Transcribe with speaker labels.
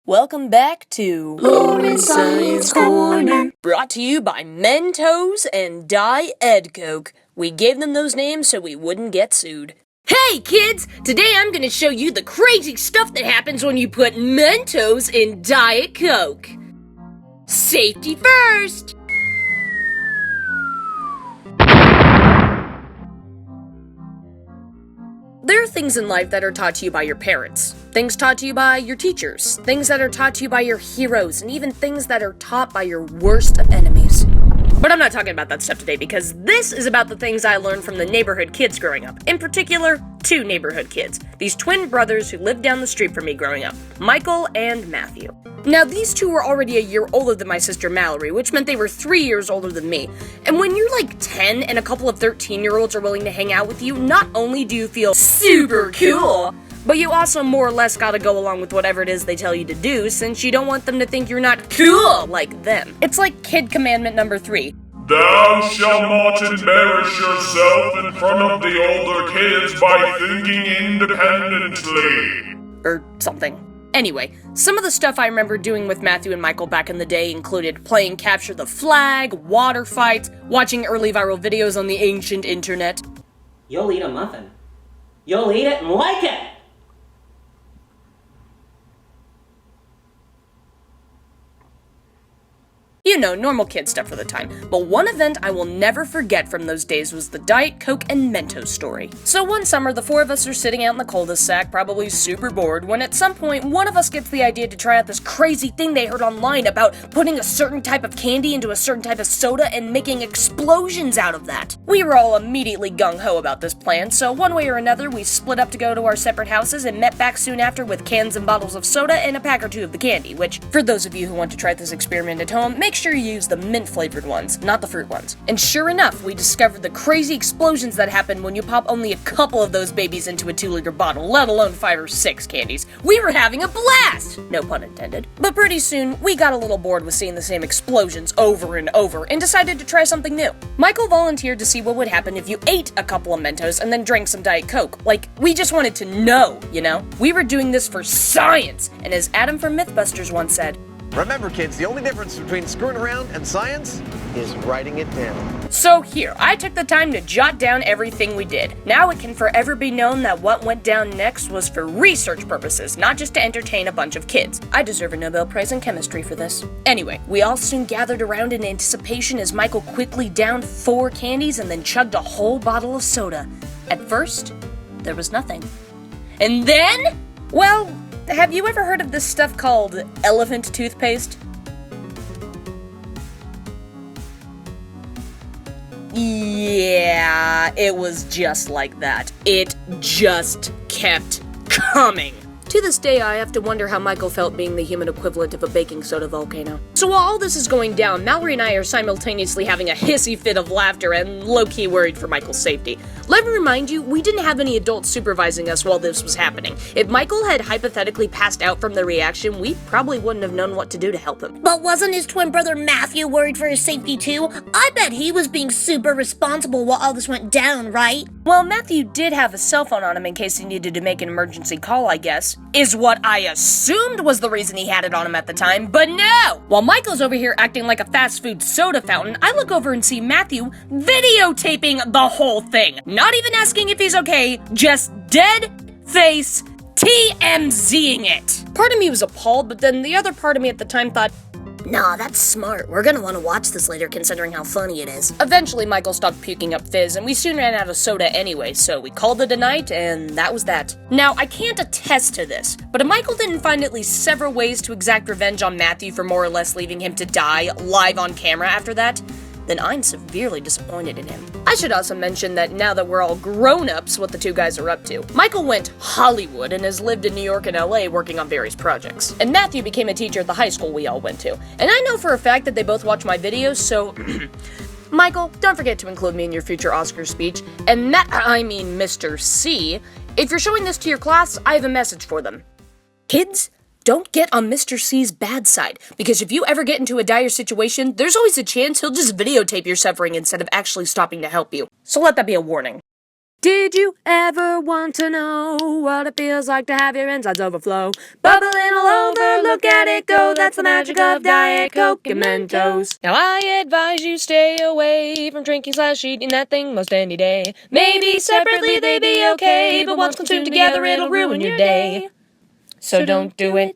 Speaker 1: Welcome back to
Speaker 2: Lauren's Science Corner.
Speaker 1: Brought to you by Men-Toes and Dye EdCoak. We gave them those names so we wouldn't get sued. Hey kids! Today I'm gonna show you the crazy stuff that happens when you put Men-Toes in Diet Coke. Safety first! There are things in life that are taught to you by your parents, things taught to you by your teachers, things that are taught to you by your heroes, and even things that are taught by your worst of enemies. But I'm not talking about that stuff today because this is about the things I learned from the neighborhood kids growing up. In particular, two neighborhood kids, these twin brothers who lived down the street from me growing up, Michael and Matthew. Now, these two were already a year older than my sister Mallory, which meant they were 3 years older than me. And when you're like 10 and a couple of 13-year-olds are willing to hang out with you, not only do you feel super cool, but you also more or less gotta go along with whatever it is they tell you to do, since you don't want them to think you're not cool like them. It's like kid commandment number 3.
Speaker 3: Thou shalt not embarrass yourself in front of the older kids by thinking independently.
Speaker 1: Or something. Anyway, some of the stuff I remember doing with Matthew and Michael back in the day included playing Capture the Flag, water fights, watching early viral videos on the ancient internet.
Speaker 2: You'll eat a muffin. You'll eat it and like it!
Speaker 1: You know, normal kid stuff for the time. But one event I will never forget from those days was the Dye EdCoak and Men-Toes story. So one summer, the four of us are sitting out in the cul-de-sac, probably super bored, when at some point, one of us gets the idea to try out this crazy thing they heard online about putting a certain type of candy into a certain type of soda and making explosions out of that. We were all immediately gung-ho about this plan, so one way or another, we split up to go to our separate houses and met back soon after with cans and bottles of soda and a pack or two of the candy, which, for those of you who want to try this experiment at home, make sure you use the mint-flavored ones, not the fruit ones. And sure enough, we discovered the crazy explosions that happen when you pop only a couple of those babies into a 2-liter bottle, let alone 5 or 6 candies. We were having a blast! No pun intended. But pretty soon, we got a little bored with seeing the same explosions over and over and decided to try something new. Michael volunteered to see what would happen if you ate a couple of Mentos and then drank some Diet Coke. Like, we just wanted to know, you know? We were doing this for science, and as Adam from Mythbusters once said,
Speaker 4: remember, kids, the only difference between screwing around and science is writing it down.
Speaker 1: So here, I took the time to jot down everything we did. Now it can forever be known that what went down next was for research purposes, not just to entertain a bunch of kids. I deserve a Nobel Prize in chemistry for this. Anyway, we all soon gathered around in anticipation as Michael quickly downed 4 candies and then chugged a whole bottle of soda. At first, there was nothing. And then, well, have you ever heard of this stuff called elephant toothpaste? Yeah, it was just like that. It just kept coming. To this day, I have to wonder how Michael felt being the human equivalent of a baking soda volcano. So while all this is going down, Mallory and I are simultaneously having a hissy fit of laughter and low-key worried for Michael's safety. Let me remind you, we didn't have any adults supervising us while this was happening. If Michael had hypothetically passed out from the reaction, we probably wouldn't have known what to do to help him.
Speaker 5: But wasn't his twin brother Matthew worried for his safety too? I bet he was being super responsible while all this went down, right?
Speaker 1: Well, Matthew did have a cell phone on him in case he needed to make an emergency call, I guess. Is what I assumed was the reason he had it on him at the time, but no! While Michael's over here acting like a fast food soda fountain, I look over and see Matthew videotaping the whole thing. Not even asking if he's okay, just dead face TMZing it. Part of me was appalled, but then the other part of me at the time thought,
Speaker 5: Nah, that's smart. We're gonna want to watch this later considering how funny it is.
Speaker 1: Eventually, Michael stopped puking up fizz, and we soon ran out of soda anyway, so we called it a night, and that was that. Now, I can't attest to this, but if Michael didn't find at least several ways to exact revenge on Matthew for more or less leaving him to die live on camera after that, then I'm severely disappointed in him. I should also mention that now that we're all grown-ups, what the two guys are up to. Michael went Hollywood and has lived in New York and LA working on various projects. And Matthew became a teacher at the high school we all went to. And I know for a fact that they both watch my videos, so Michael, don't forget to include me in your future Oscar speech. And Mr. C, if you're showing this to your class, I have a message for them. Kids, don't get on Mr. C's bad side, because if you ever get into a dire situation, there's always a chance he'll just videotape your suffering instead of actually stopping to help you. So let that be a warning. Did you ever want to know what it feels like to have your insides overflow? Bubbling all over, look at it go, that's the magic of Dye EdCoak and Men-Toes. Now I advise you stay away from drinking / eating that thing most any day. Maybe separately they'd be okay, but once consumed together it'll ruin your day. So don't do it.